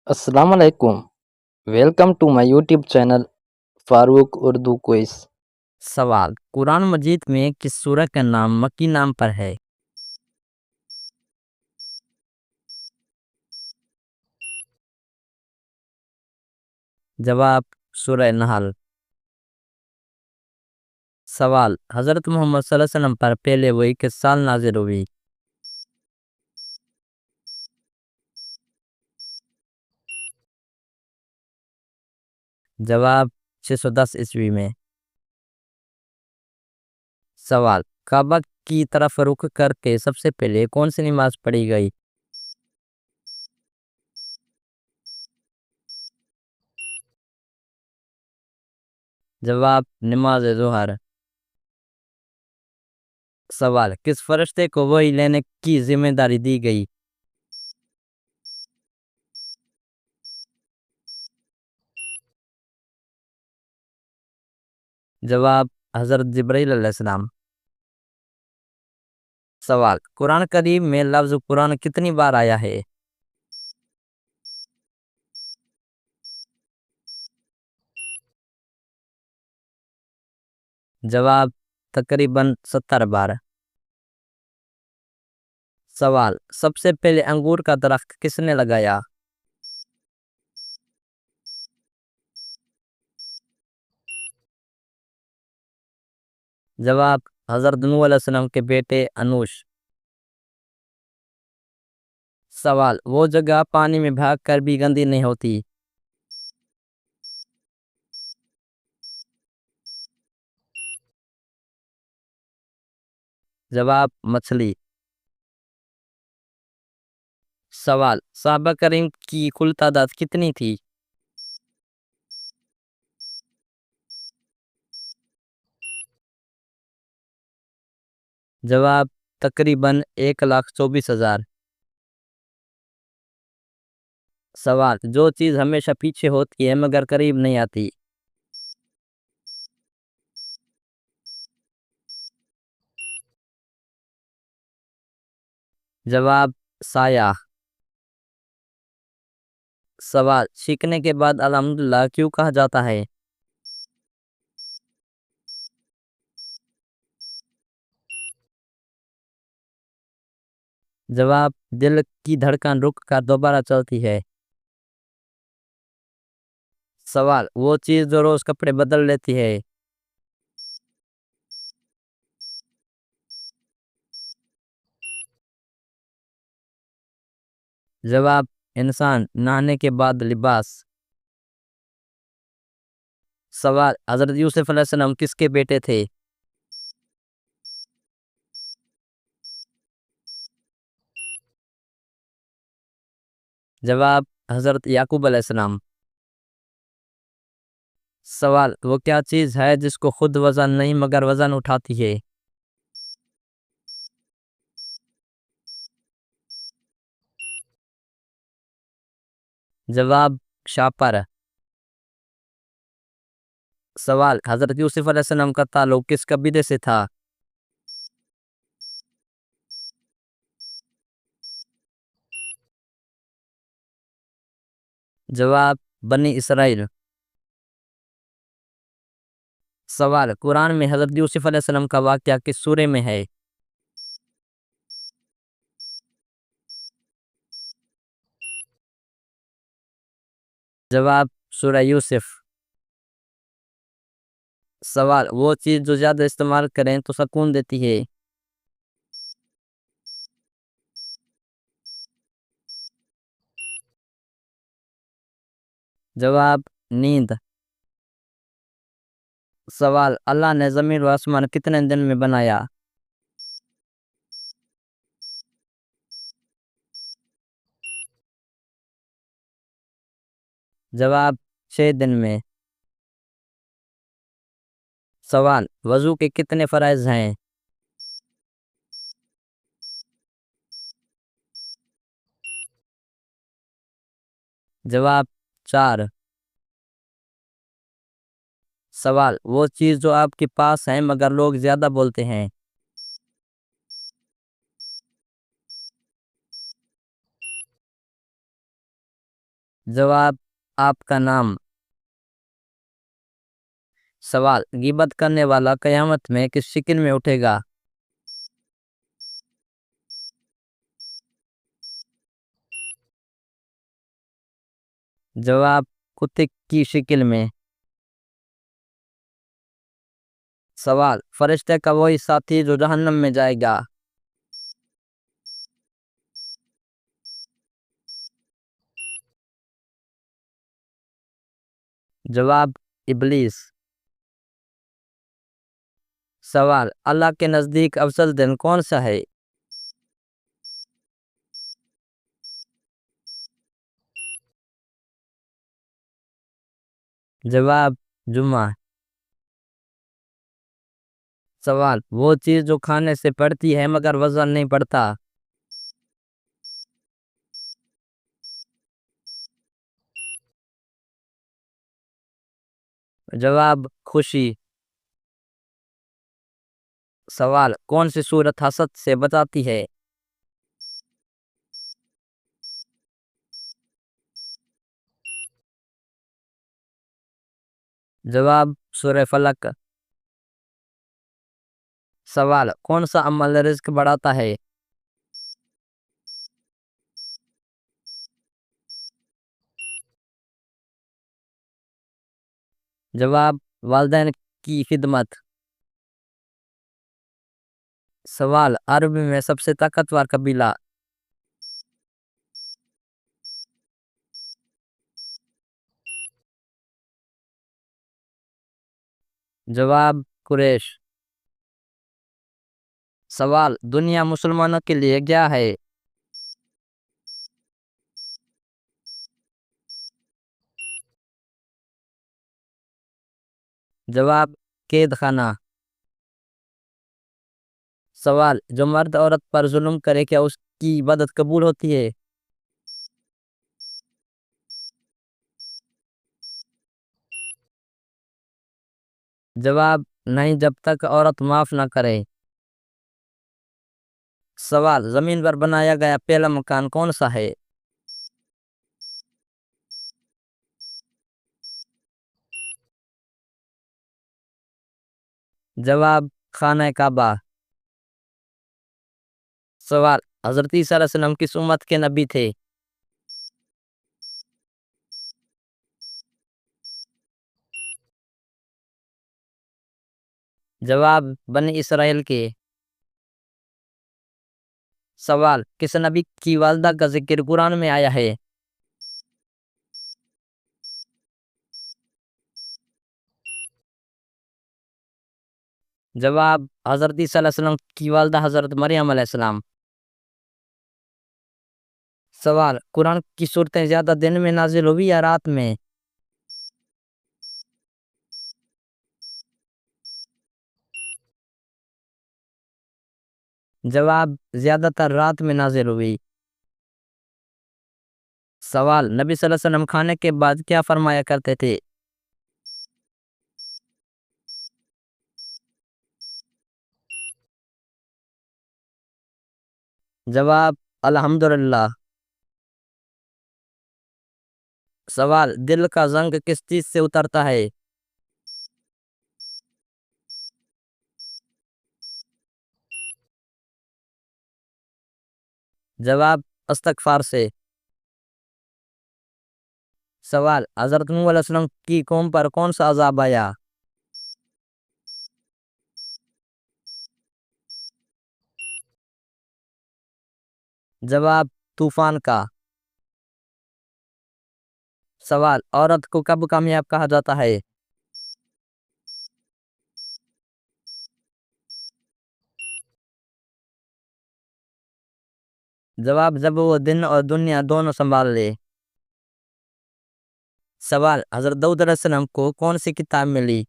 अस्सलाम वालेकुम। Welcome to my YouTube channel Farooq Urdu quiz. सवाल कुरान मजीद में किस सूरह का नाम मक्की नाम पर है? जवाब सूरह नहल। सवाल हज़रत मोहम्मद सल्लल्लाहु अलैहि वसल्लम पर पहले वही किस साल नाजिल हुई? जवाब 610 ईस्वी में। सवाल काबा की तरफ रुख करके सबसे पहले कौन सी नमाज पढ़ी गई? जवाब नमाज ज़ोहर। सवाल किस फरिश्ते को वही लेने की जिम्मेदारी दी गई? जवाब हज़रत जिब्राइल अलैहिस्सलाम। सवाल कुरान करीम में लफ्ज़ कुरान कितनी बार आया है? जवाब तकरीबन 70 बार। सवाल सबसे पहले अंगूर का दरख्त किसने लगाया? जवाब हज़रत नूह अलैहिस्सलाम के बेटे अनूश। सवाल वो जगह पानी में भागकर भी गंदी नहीं होती। जवाब मछली। सवाल सहाबा करीम की कुल तादाद कितनी थी? जवाब तकरीबन 1,24,000। सवाल जो चीज़ हमेशा पीछे होती है मगर करीब नहीं आती। जवाब साया। सवाल सीखने के बाद अल्हम्दुलिल्लाह क्यों कहा जाता है? जवाब दिल की धड़कन रुक कर दोबारा चलती है। सवाल वो चीज़ जो रोज कपड़े बदल लेती है। जवाब इंसान नहाने के बाद लिबास। सवाल हजरत यूसुफ अलैहिस्सलाम किसके बेटे थे? जवाब हजरत याकूब अलैहिस्सलाम। सवाल वो क्या चीज़ है जिसको खुद वजन नहीं मगर वजन उठाती है? जवाब शापर। सवाल हजरत यूसुफ अलैहिस्सलाम का ताल्लुक किस कबीले से था? जवाब बनी इसराइल। सवाल कुरान में हजरत यूसुफ अलैहिस्सलाम का वाक़या किस सूरे में है? जवाब सूरह यूसुफ। सवाल वो चीज़ जो ज़्यादा इस्तेमाल करें तो सुकून देती है। जवाब नींद। सवाल अल्लाह ने ज़मीन व आसमान कितने दिन में बनाया? जवाब 6 दिन में। सवाल वज़ू के कितने फ़राइज़ हैं? जवाब 4। सवाल वो चीज़ जो आपके पास है मगर लोग ज़्यादा बोलते हैं। जवाब आपका नाम। सवाल गिबत करने वाला कयामत में किस शक्ल में उठेगा? जवाब कुत्ते की शक्ल में। सवाल फरिश्ते का वही साथी जो जहन्नम में जाएगा। जवाब इब्लीस। सवाल अल्लाह के नज़दीक अफजल दिन कौन सा है? जवाब जुम्मा। सवाल वो चीज़ जो खाने से बढ़ती है मगर वजन नहीं बढ़ता। जवाब खुशी। सवाल कौन सी सूरत हसद से बचाती है? जवाब सूरह फलक। सवाल कौन सा अमल रिज्क बढ़ाता है? जवाब वालिदैन की खिदमत। सवाल अरब में सबसे ताकतवर कबीला। जवाब कुरैश। सवाल दुनिया मुसलमानों के लिए क्या है? जवाब कैद खाना। सवाल जो मर्द औरत पर जुल्म करे क्या उसकी इबादत कबूल होती है? जवाब नहीं जब तक औरत माफ ना करे। सवाल जमीन पर बनाया गया पहला मकान कौन सा है? जवाब खाना काबा। सवाल हजरत ईसा अलैहिस्सलाम किस उम्मत के नबी थे? जवाब बनी इसराइल के। सवाल किस नबी की वालदा का जिक्र कुरान में आया है? जवाब हजरत ईसा अलैहिस्सलाम की वालदा हजरत मरियम अलैहिस्सलाम। सवाल कुरान की सूरतें ज्यादा दिन में नाजिल हुई या रात में? जवाब ज्यादातर रात में नाजिल हुई। सवाल नबी सल्लल्लाहु अलैहि वसल्लम खाने के बाद क्या फरमाया करते थे? जवाब अल्हम्दुलिल्लाह। सवाल दिल का जंग किस चीज से उतरता है? जवाब इस्तगफार से। सवाल हजरत नूह अलैहिस्सलाम की कौम पर कौन सा अजाब आया? जवाब तूफान का। सवाल औरत को कब कामयाब कहा जाता है? जवाब जब वो दिन और दुनिया दोनों संभाल ले। सवाल हजरत दाऊद अलैहिस्सलाम को कौन सी किताब मिली?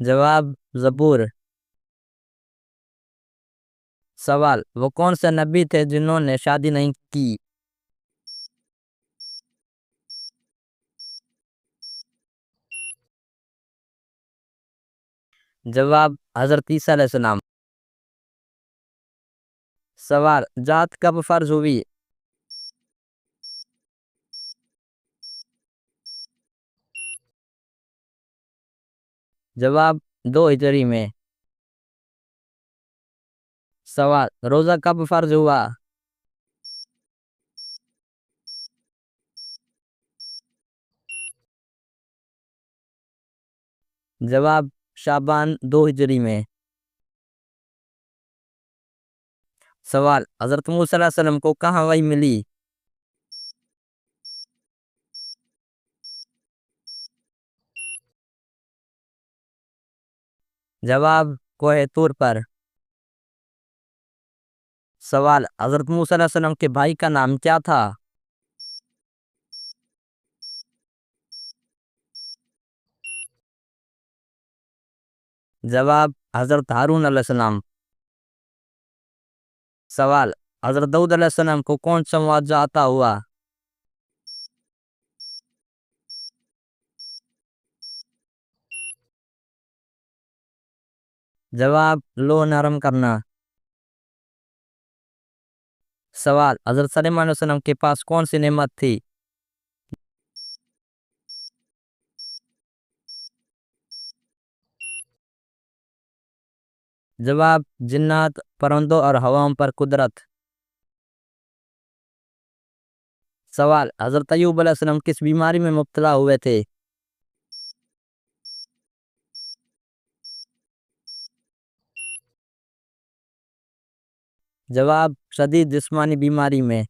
जवाब ज़बूर। सवाल वो कौन से नबी थे जिन्होंने शादी नहीं की? जवाब हजरत ईसा अलैहिस्सलाम। सवाल, जात कब फर्ज हुई? जवाब, 2 हिजरी में। सवाल, रोजा कब फर्ज हुआ? जवाब, शाबान 2 हिजरी में। सवाल, हजरत मूसा अलैहिस्सलाम को कहाँ वही मिली? जवाब, कोहे तूर पर। सवाल, हजरत मूसा अलैहिस्सलाम के भाई का नाम क्या था? जवाब, हजरत हारून अलैहिस्सलाम। सवाल, हजरत दाऊद अलैहिस्सलाम को कौन सा मुआवजा अता हुआ? जवाब, लोह नरम करना। सवाल, हजरत सलेमान अलैहिस्सलाम के पास कौन सी नेमत थी? जवाब, जिन्नात, परिंदों और हवाओं पर कुदरत। सवाल, हजरत अय्यूब अलैहिस्सलाम किस बीमारी में मुब्तला हुए थे? जवाब, शदीद जिस्मानी बीमारी में।